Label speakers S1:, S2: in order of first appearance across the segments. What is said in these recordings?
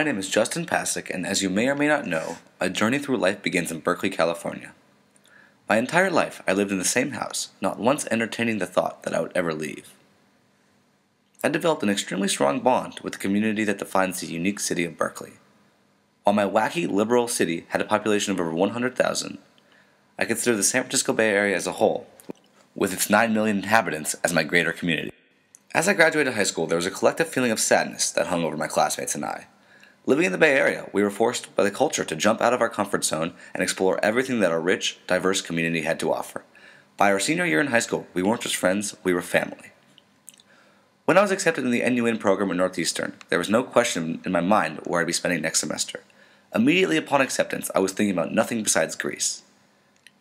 S1: My name is Justin Passek, and as you may or may not know, a journey through life begins in Berkeley, California. My entire life, I lived in the same house, not once entertaining the thought that I would ever leave. I developed an extremely strong bond with the community that defines the unique city of Berkeley. While my wacky, liberal city had a population of over 100,000, I consider the San Francisco Bay Area as a whole, with its 9 million inhabitants, as my greater community. As I graduated high school, there was a collective feeling of sadness that hung over my classmates and I. Living in the Bay Area, we were forced by the culture to jump out of our comfort zone and explore everything that our rich, diverse community had to offer. By our senior year in high school, we weren't just friends, we were family. When I was accepted in the NUin program at Northeastern, there was no question in my mind where I'd be spending next semester. Immediately upon acceptance, I was thinking about nothing besides Greece.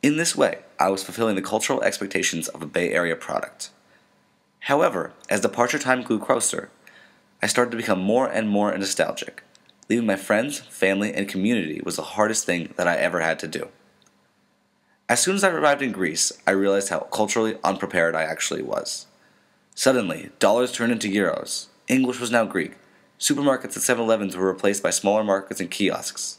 S1: In this way, I was fulfilling the cultural expectations of a Bay Area product. However, as departure time grew closer, I started to become more and more nostalgic. Leaving my friends, family, and community was the hardest thing that I ever had to do. As soon as I arrived in Greece, I realized how culturally unprepared I actually was. Suddenly, dollars turned into euros, English was now Greek, supermarkets and 7-Elevens were replaced by smaller markets and kiosks.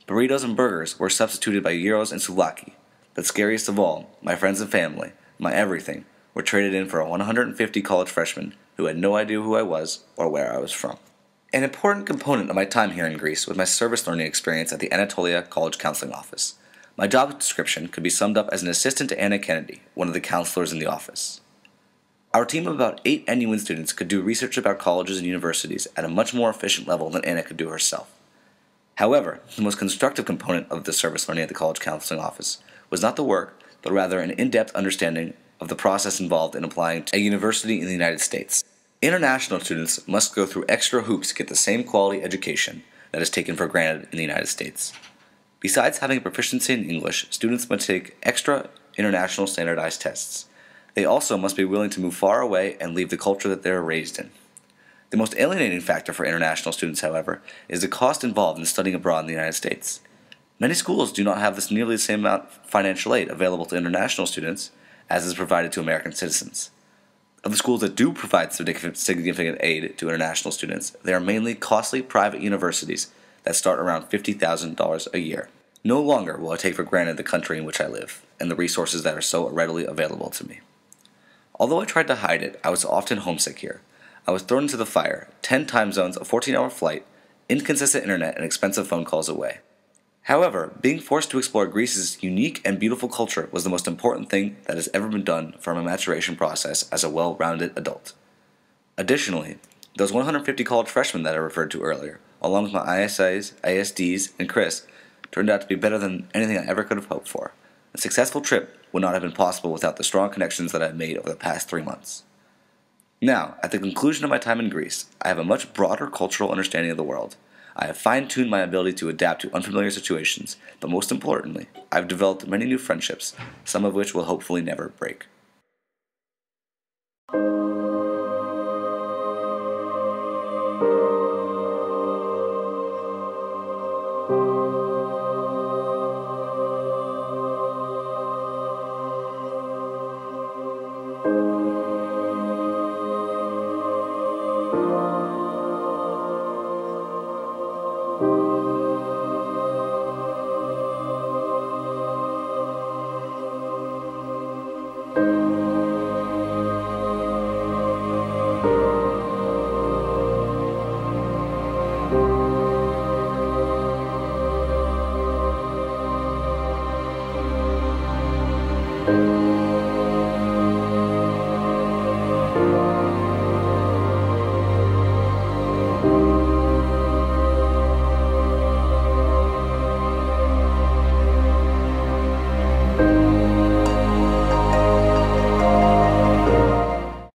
S1: Burritos and burgers were substituted by euros and souvlaki. But scariest of all, my friends and family, my everything, were traded in for a 150 college freshmen who had no idea who I was or where I was from. An important component of my time here in Greece was my service learning experience at the Anatolia College Counseling Office. My job description could be summed up as an assistant to Anna Kennedy, one of the counselors in the office. Our team of about 8 NUin students could do research about colleges and universities at a much more efficient level than Anna could do herself. However, the most constructive component of the service learning at the College Counseling Office was not the work, but rather an in-depth understanding of the process involved in applying to a university in the United States. International students must go through extra hoops to get the same quality education that is taken for granted in the United States. Besides having a proficiency in English, students must take extra international standardized tests. They also must be willing to move far away and leave the culture that they are raised in. The most alienating factor for international students, however, is the cost involved in studying abroad in the United States. Many schools do not have this nearly the same amount of financial aid available to international students as is provided to American citizens. Of the schools that do provide significant aid to international students, they are mainly costly private universities that start around $50,000 a year. No longer will I take for granted the country in which I live, and the resources that are so readily available to me. Although I tried to hide it, I was often homesick here. I was thrown into the fire, 10 time zones, a 14-hour flight, inconsistent internet, and expensive phone calls away. However, being forced to explore Greece's unique and beautiful culture was the most important thing that has ever been done for my maturation process as a well-rounded adult. Additionally, those 150 college freshmen that I referred to earlier, along with my ISIs, ISDs, and Chris, turned out to be better than anything I ever could have hoped for. A successful trip would not have been possible without the strong connections that I have made over the past 3 months. Now, at the conclusion of my time in Greece, I have a much broader cultural understanding of the world. I have fine-tuned my ability to adapt to unfamiliar situations, but most importantly, I've developed many new friendships, some of which will hopefully never break.